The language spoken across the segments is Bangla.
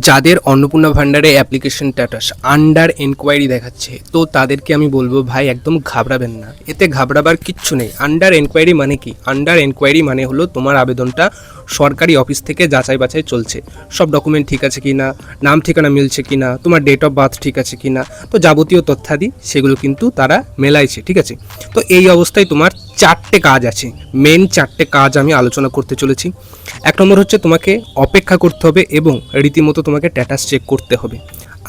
যাদের অন্নপূর্ণা ভান্ডারে অ্যাপ্লিকেশন স্ট্যাটাস আন্ডার এনকোয়ারি দেখাচ্ছে, তো তাদেরকে আমি বলবো ভাই একদম ঘাবড়াবেন না, এতে ঘাবড়াবার কিচ্ছু নেই। আন্ডার এনকোয়ারি মানে কি? আন্ডার এনকোয়ারি মানে হলো তোমার আবেদনটা সরকারি অফিস থেকে যাচাই বাছাই চলছে, সব ডকুমেন্ট ঠিক আছে কি না, নাম ঠিকানা মিলছে কি না, তোমার ডেট অফ বার্থ ঠিক আছে কি না, তো যাবতীয় তথ্যাদি সেগুলো কিন্তু তারা মেলাইছে, ঠিক আছে। তো এই অবস্থায় তোমার চারটে কাজ আছে, মেন চারটে কাজ আমি আলোচনা করতে চলেছি। এক নম্বর হচ্ছে তোমাকে অপেক্ষা করতে হবে এবং রীতিমতো তোমাকে স্ট্যাটাস চেক করতে হবে।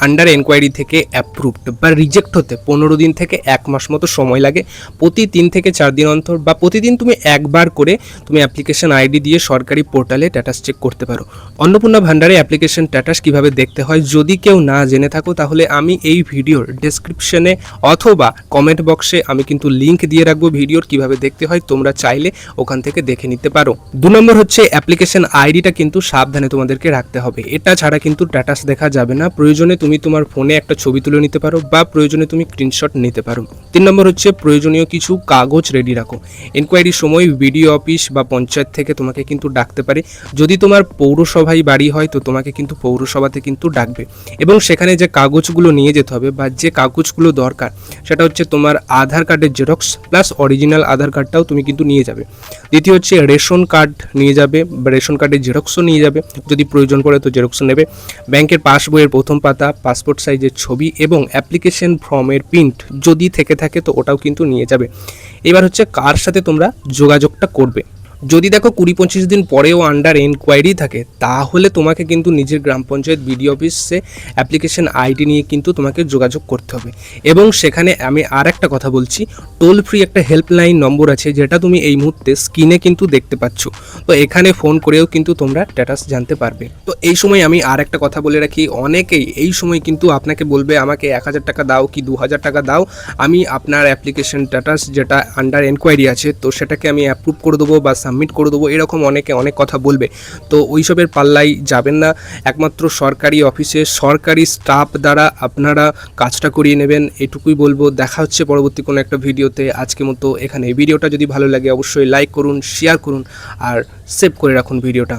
আন্ডার এনকোয়ারি থেকে অ্যাপ্রুভড বা রিজেক্ট হতে 15 দিন থেকে 1 মাস মতো সময় লাগে। প্রতি 3 থেকে 4 দিন অন্তর বা প্রতিদিন তুমি একবার করে তুমি অ্যাপ্লিকেশন আইডি দিয়ে সরকারি পোর্টালে স্ট্যাটাস চেক করতে পারো। অন্নপূর্ণা ভান্ডারে অ্যাপ্লিকেশন স্ট্যাটাস কীভাবে দেখতে হয় যদি কেউ না জেনে থাকো, তাহলে আমি এই ভিডিওর ডেসক্রিপশনে অথবা কমেন্ট বক্সে আমি কিন্তু লিঙ্ক দিয়ে রাখবো ভিডিওর কীভাবে দেখতে হয়, তোমরা চাইলে ওখান থেকে দেখে নিতে পারো। 2 নম্বর হচ্ছে অ্যাপ্লিকেশন আইডিটা কিন্তু সাবধানে তোমাদেরকে রাখতে হবে, এটা ছাড়া কিন্তু স্ট্যাটাস দেখা যাবে না। প্রয়োজনে তুমি তোমার ফোনে একটা ছবি তুলে নিতে পারো বা প্রয়োজনে তুমি স্ক্রিনশট নিতে পারো। 3 নম্বর হচ্ছে প্রয়োজনীয় কিছু কাগজ রেডি রাখো। এনকোয়ারির সময় বিডিও অফিস বা পঞ্চায়েত থেকে তোমাকে কিন্তু ডাকতে পারে। যদি তোমার পৌরসভায় বাড়ি হয় তো তোমাকে কিন্তু পৌরসভাতে কিন্তু ডাকবে, এবং সেখানে যে কাগজগুলো নিয়ে যেতে হবে বা যে কাগজগুলো দরকার সেটা হচ্ছে তোমার আধার কার্ডের জেরক্স প্লাস অরিজিনাল আধার কার্ডটাও তুমি কিন্তু নিয়ে যাবে। দ্বিতীয় হচ্ছে রেশন কার্ড নিয়ে যাবে বা রেশন কার্ডের জেরক্সও নিয়ে যাবে, যদি প্রয়োজন পড়ে তো জেরক্সও নেবে। ব্যাংকের পাসবইয়ের প্রথম পাতা, পাসপোর্ট সাইজের ছবি এবং অ্যাপ্লিকেশন ফর্মের প্রিন্ট যদি থেকে থাকে তো ওটাও কিন্তু নিয়ে যাবে। এবার হচ্ছে কার সাথে তোমরা যোগাযোগটা করবে। যদি দেখো 20-25 দিন পরেও আন্ডার এনকোয়ারি থাকে, তাহলে তোমাকে কিন্তু নিজের গ্রাম পঞ্চায়েত বিডিও অফিসে অ্যাপ্লিকেশন আইডি নিয়ে কিন্তু তোমাকে যোগাযোগ করতে হবে। এবং সেখানে আমি আর একটা কথা বলছি, টোল ফ্রি একটা হেল্পলাইন নম্বর আছে যেটা তুমি এই মুহূর্তে স্ক্রিনে কিন্তু দেখতে পাচ্ছ, তো এখানে ফোন করেও কিন্তু তোমরা স্ট্যাটাস জানতে পারবে। তো এই সময় আমি আর একটা কথা বলে রাখি, অনেকেই এই সময় কিন্তু আপনাকে বলবে আমাকে 1000 টাকা দাও কি 2000 টাকা দাও, আমি আপনার অ্যাপ্লিকেশন স্ট্যাটাস যেটা আন্ডার এনকোয়ারি আছে তো সেটাকে আমি অ্যাপ্রুভ করে দেবো বা সাবমিট করে দেবো, এরকম অনেকে অনেক কথা বলবে। তো ওইসবের পাল্লাই যাবেন না, একমাত্র সরকারি অফিসে সরকারি স্টাফ দ্বারা আপনারা কাজটা করিয়ে নেবেন, এটুকুই বলবো। দেখা হচ্ছে পরবর্তী কোনো একটা ভিডিওতে। আজকের মতো এখানে। ভিডিওটা যদি ভালো লাগে অবশ্যই লাইক করুন, শেয়ার করুন আর সেভ করে রাখুন ভিডিওটা।